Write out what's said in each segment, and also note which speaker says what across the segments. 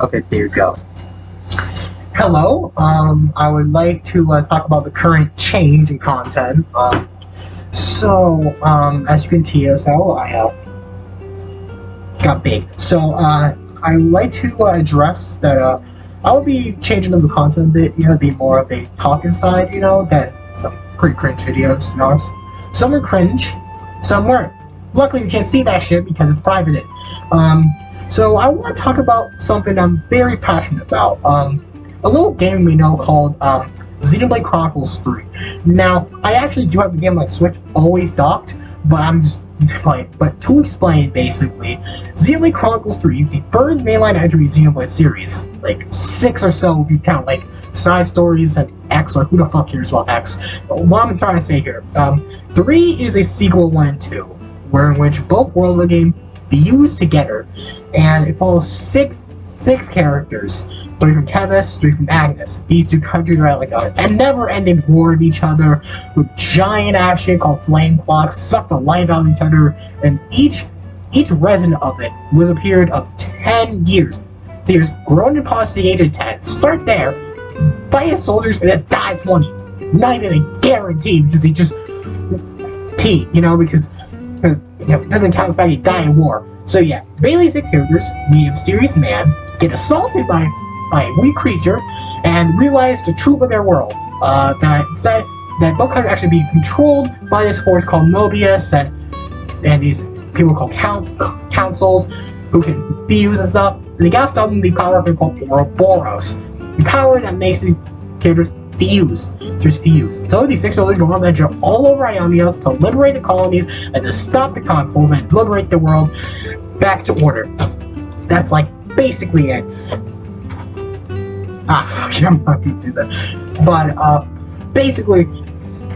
Speaker 1: Okay, there you go. Hello. I would like to talk about the current change in content. As you can tell, I got big. I would like to address that. I will be changing up the content a bit. Be more of a talking side. Than some pretty cringe videos. To be honest, some are cringe, some weren't. Luckily, you can't see that shit because it's private. So I want to talk about something I'm very passionate about. A little game we know called Xenoblade Chronicles 3. Now, I actually do have the game on my Switch always docked, but to explain, basically, Xenoblade Chronicles 3 is the third mainline entry Xenoblade series. Like, 6 or so if you count, like, side stories and X, or who the fuck cares about X. But what I'm trying to say here, 3 is a sequel 1 and 2, in which both worlds of the game fuse together, and it follows six characters. 3 from Kevis, 3 from Agnes. These two countries are at like a never-ending war with each other, with giant ass shit called flame clocks, suck the life out of each other, and each resident of it with a period of 10 years. So you're grown and past the age of 10. Start there, fight his soldiers, and then die at 20. Not even a guarantee, because he just because it doesn't count the fact he died in war. So yeah, Bailey's 6 characters meet a mysterious man, get assaulted by a weak creature, and realize the truth of their world. That both can actually be controlled by this force called Mobius, and these people called councils who can fuse and stuff. And they gotta stop them with the power of called Ouroboros, the power that makes these characters fuse. So these 6 soldiers go on adventure all over Ionia to liberate the colonies and to stop the consuls and liberate the world back to order. That's like basically it. I'm not gonna do that. But basically,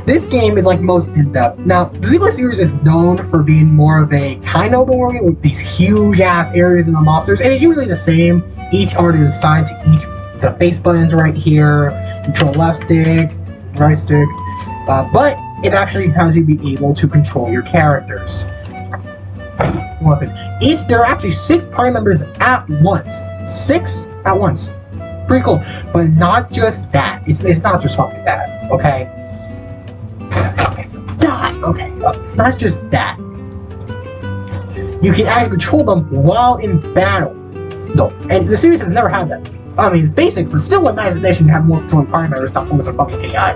Speaker 1: this game is like most in-depth. Now, the Xenoblade series is known for being more of a kind of open world game with these huge ass areas and the monsters, and it's usually the same. Each art is assigned to each. The face buttons right here, control left stick, right stick, but it actually has you be able to control your characters. There are actually 6 party members at once. 6 at once. Pretty cool. But not just that. It's not just fucking that, okay? God, okay. Not just that. You can actually control them while in battle. No, and the series has never had that. I mean, it's basic, but still a nice addition to have more controlling party members, not almost a fucking AI.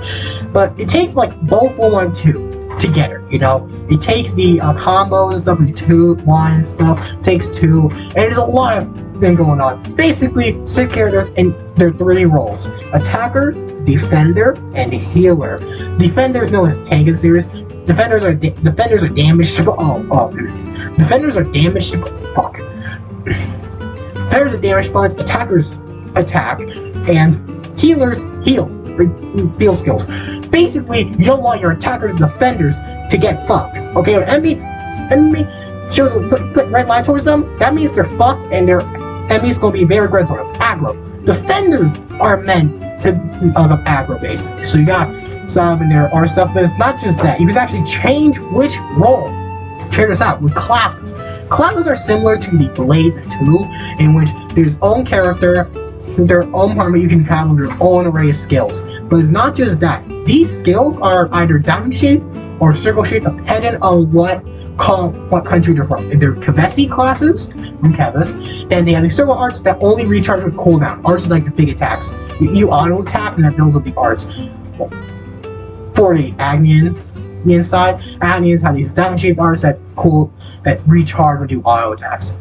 Speaker 1: But it takes like both 1 and 2 together, It takes the combos and stuff from 2, 1 stuff, takes 2, and there's a lot of things going on. Basically, 6 characters and their 3 roles: attacker, defender, and healer. Defender is known as tank in series. Defenders are damaged. Defenders are damaged. Fuck. Defenders are damaged bullets. Attackers attack, and healers heal. Feel skills. Basically, you don't want your attackers and defenders to get fucked. Okay, when enemy shows a red line towards them, that means they're fucked, and their enemy's gonna be very aggressive, aggro. Defenders are meant to aggro, basically. So you got some in there are stuff, but it's not just that. You can actually change which role. Check this out with classes. Classes are similar to the Blades in 2, in which there's own character, their own armor you can have with your own array of skills. But it's not just that. These skills are either diamond-shaped or circle-shaped, depending on what country they're from. If they're Kevesi classes from Kevis, then they have these circle arts that only recharge with cooldown. Arts are like the big attacks. You auto-attack, and that builds up the arts. For the Agnian side, Agnians have these diamond-shaped arts that recharge when you auto-attacks.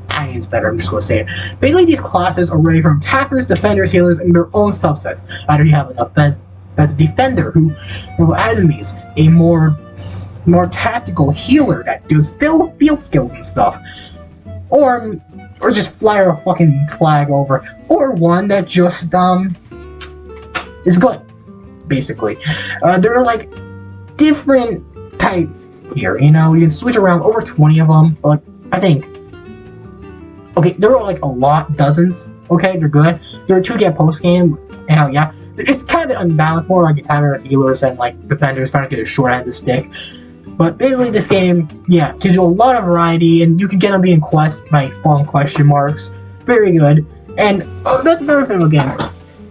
Speaker 1: Agnian's better, I'm just going to say it. Basically, these classes are ready from attackers, defenders, healers, and their own subsets. Either you have an offense that's a defender who enemies, a more tactical healer that does field skills and stuff, or just fly a fucking flag over, or one that just is good. Basically, there are like different types here. You can switch around over 20 of them. Like I think. Okay, there are like a lot, dozens. Okay, they're good. There are 2 get post game, and yeah, it's kind of unbalanced, more like attacker healers and like defenders trying to get a short end of the stick. But basically, this game, yeah, gives you a lot of variety, and you can get them being quests by following question marks. Very good. And that's another thing about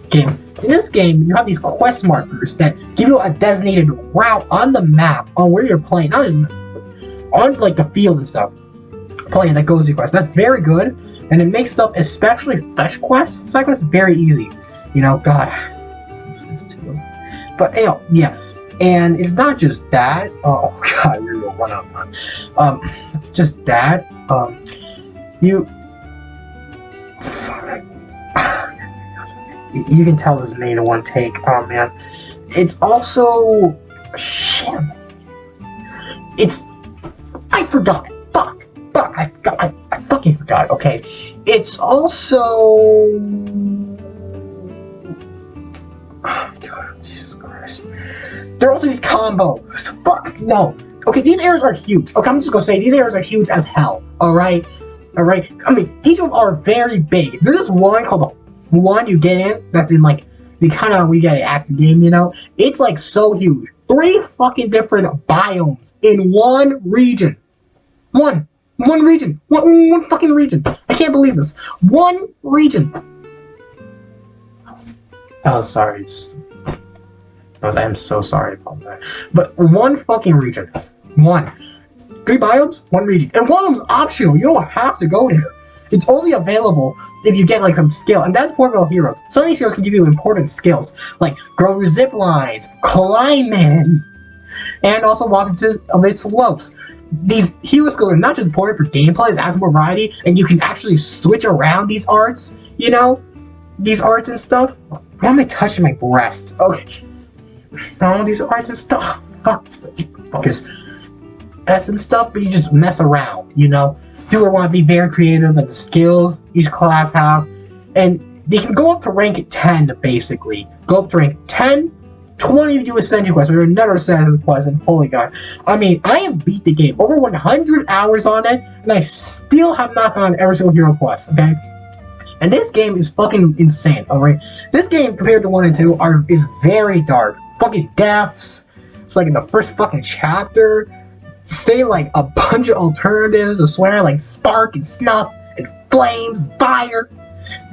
Speaker 1: game. In this game, you have these quest markers that give you a designated route on the map on where you're playing, not just on like the field and stuff. Playing that goes to quests. That's very good, and it makes stuff, especially fetch quests, side quests, very easy. You know, God. But you know, yeah. And it's not just that. Oh God, we're gonna run out of time. Just that. You can tell this made in one take. Oh man, it's also shit. I forgot. Fuck. I fucking forgot. Okay, it's also. Oh God, Jesus Christ. There are also these combos. Fuck no. Okay, these areas are huge. Okay, I'm just gonna say these areas are huge as hell. Alright? I mean, each of them are very big. There's this one called the one you get in that's in like the kind of we get an active game, you know? It's like so huge. 3 fucking different biomes in one region. One region. One fucking region. I can't believe this. One region. Oh, sorry. I am so sorry about that. But one fucking region. 3 biomes, 1 region. And one of them's optional. You don't have to go there. It's only available if you get like some skill. And that's important about heroes. Some of these heroes can give you important skills. Like grow zip lines, climbing, and also walking to its slopes. These hero skills are not just important for gameplay, it adds more variety, and you can actually switch around these arts, you know? These arts and stuff. Why am I touching my breast? Okay. All these arts and stuff. Focus. That's and stuff, but you just mess around, you know? Do I want to be very creative with the skills each class have? And they can go up to rank 10, basically. Go up to rank 10, 20 if you do Ascension quest, or another Ascension quest, and holy god. I mean, I have beat the game. Over 100 hours on it, and I still have not gotten every single hero quest, okay? And this game is fucking insane, alright? This game, compared to 1 and 2, is very dark. Fucking deaths. It's like in the first fucking chapter. Say like a bunch of alternatives, I swear, like spark and snuff and flames, and fire.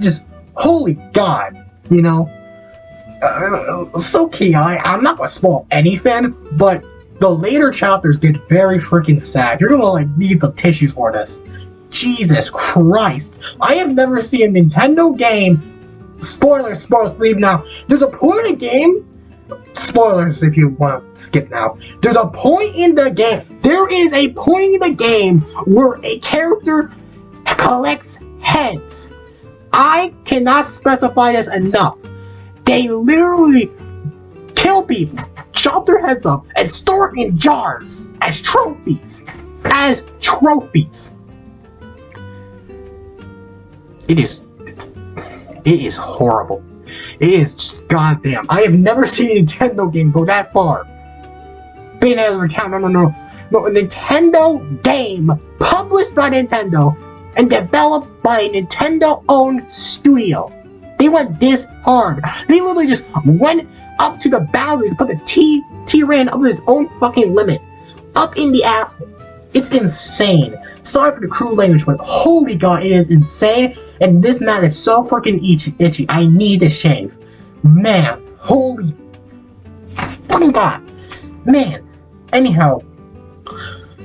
Speaker 1: Just, holy god, you know? So key, I'm not gonna spoil anything, but the later chapters get very freaking sad. You're gonna like need the tissues for this. Jesus Christ. I have never seen a Nintendo game. Spoilers, leave now. There's a point in the game. Spoilers if you want to skip now. There's a point in the game. There is a point in the game where a character collects heads. I cannot specify this enough. They literally kill people, chop their heads up, and store it in jars as trophies. It is horrible. It is just goddamn. I have never seen a Nintendo game go that far. Being as a count, no, a Nintendo game published by Nintendo and developed by a Nintendo-owned studio. They went this hard. They literally just went up to the boundaries, put the T-Ran up to its own fucking limit. Up in the asshole. It's insane. Sorry for the crude language, but holy god, it is insane. And this man is so freaking itchy. I need to shave. Man, holy fucking god. Man. Anyhow,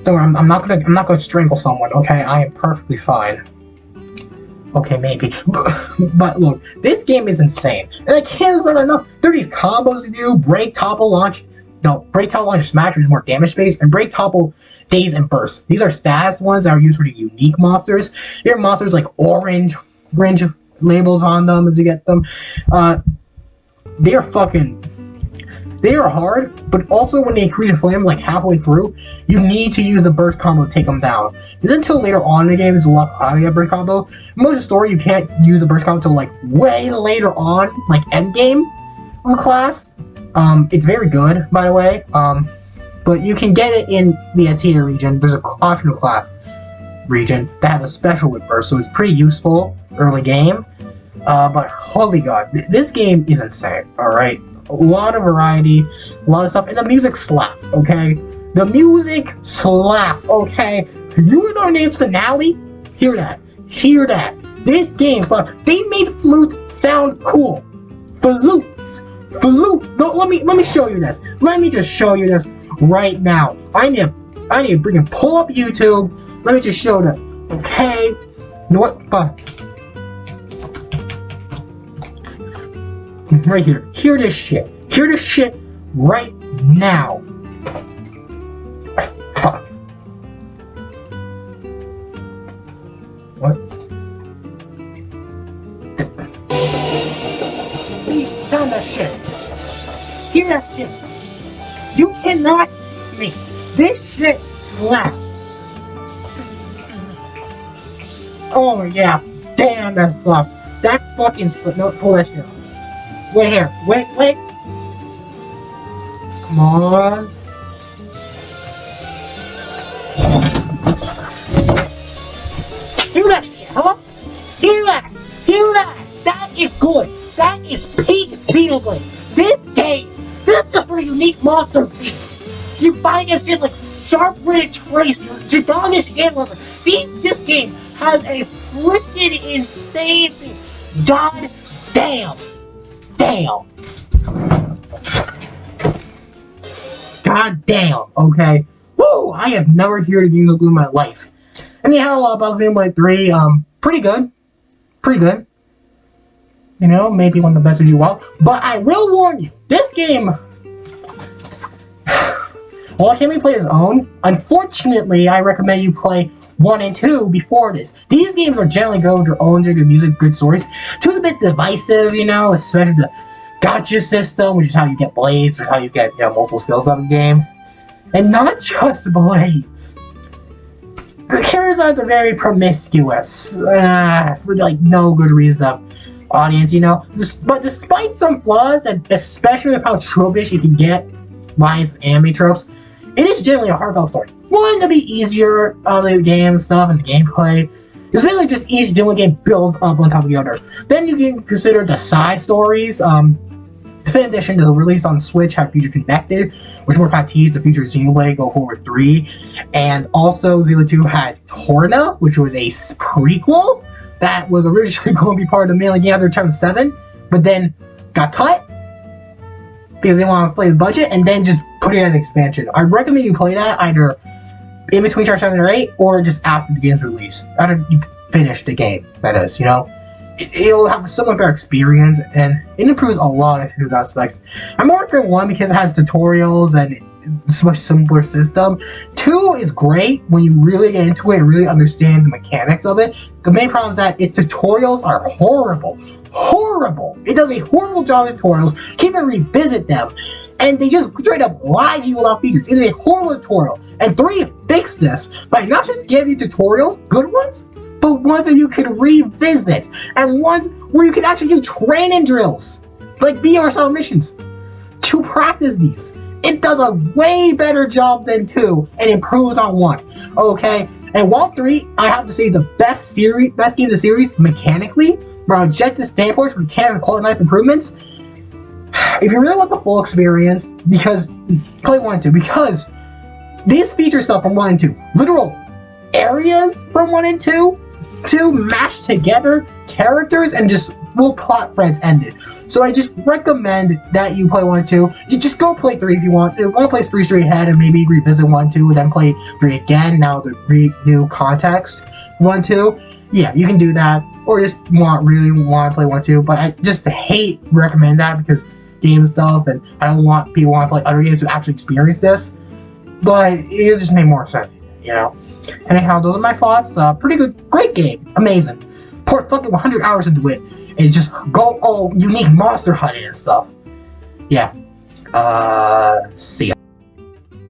Speaker 1: don't worry, I'm not gonna strangle someone, okay? I am perfectly fine. Okay, maybe. But look, this game is insane. And I can't say enough. There are these combos to do, break, topple, launch. No, break, topple, launch, smash, which is more damage based, and break, topple, daze, and burst. These are stats ones that are used for the unique monsters. There are monsters like orange labels on them as you get them. They are hard, but also when they increase your flame like halfway through, you need to use a burst combo to take them down. It's until later on in the game, it's a lot cloudy a burst combo. Most of the story, you can't use a burst combo until like way later on, like end game of a class. It's very good, by the way. But you can get it in the Atia region. There's an optional class region that has a special with burst, so it's pretty useful early game. But holy god, this game is insane, alright? A lot of variety, a lot of stuff, and the music slaps, okay? The music slaps, okay? You know name's finale? Hear that. Hear that. This game slaps. They made flutes sound cool. Flutes. Flutes. No, let me show you this. Let me just show you this right now. I need to pull up YouTube. Let me just show this. Okay. You know what? Right here. Hear this shit. Hear this shit right now. Fuck. What? See, sound that shit. Hear that shit. You cannot me. This shit slaps. Oh yeah, damn that slaps. That fucking slap. No, pull that shit off. Wait here. Wait. Come on. Hear that shit, huh? Hear that? That is good. That is peak Xenoblade. This is just for a unique monster beat. You find this shit like sharp-witted trace. Your dog is hammer. This game has a freaking insane thing. God damn. God damn, okay? Woo! I have never heard a game of Glue in my life. Anyhow, about Xenoblade 3, pretty good. You know, maybe one of the best to do well. But I will warn you, this game, while it can be played as own, unfortunately, I recommend you play 1 and 2 before this. These games are generally good with their own good music, good stories. 2 is a bit divisive, you know, especially the gacha system, which is how you get blades, or how you get, you know, multiple skills out of the game. And not just blades. The characters are very promiscuous, for like no good reason. Audience, you know. But despite some flaws, and especially with how tropish you can get by anime tropes, it is generally a heartfelt story. One to be easier on the game stuff and the gameplay. It's really just each doing game builds up on top of the other. Then you can consider the side stories. In addition to the release on Switch, have Future Connected, which more kind of teased the future Xenoblade Go Forward 3. And also, Xenoblade 2 had Torna, which was a prequel that was originally going to be part of the main game after Chapter 7, but then got cut because they want to play the budget and then just put it as an expansion. I recommend you play that either in between Chapter 7 or 8 or just after the game's release. After you finish the game, that is, you know. It'll have a somewhat better experience, and it improves a lot of different aspects. I'm more recommend 1 because it has tutorials and it's a much simpler system. 2 is great when you really get into it and really understand the mechanics of it. The main problem is that its tutorials are horrible. It does a horrible job of tutorials. Can't even revisit them. And they just straight up lie to you about features. It is a horrible tutorial. And 3 fixed this by not just giving you tutorials, good ones, but ones that you can revisit, and ones where you can actually do training drills, like VR style missions, to practice these. It does a way better job than 2, and improves on 1. Okay, and while 3, I have to say the best game of the series mechanically, from an objective standpoint, from canon quality life improvements. If you really want the full experience, because play 1 and 2, because these feature stuff from 1 and 2, literal areas from 1 and 2 mashed together characters and just little plot threads ended. So I just recommend that you play 1 and 2. You just go play 3 if you want to. If you want to play 3 straight ahead and maybe revisit 1 and 2 and then play 3 again, now the new context 1 and 2. Yeah, you can do that. Or just really want to play 1 and 2. But I just recommend that because game stuff, and I don't want people want to play other games to actually experience this. But it just made more sense, you know. Anyhow, those are my thoughts. Pretty good, great game, amazing. Pour fucking 100 hours into it, and just go all unique monster hunting and stuff. Yeah. See ya.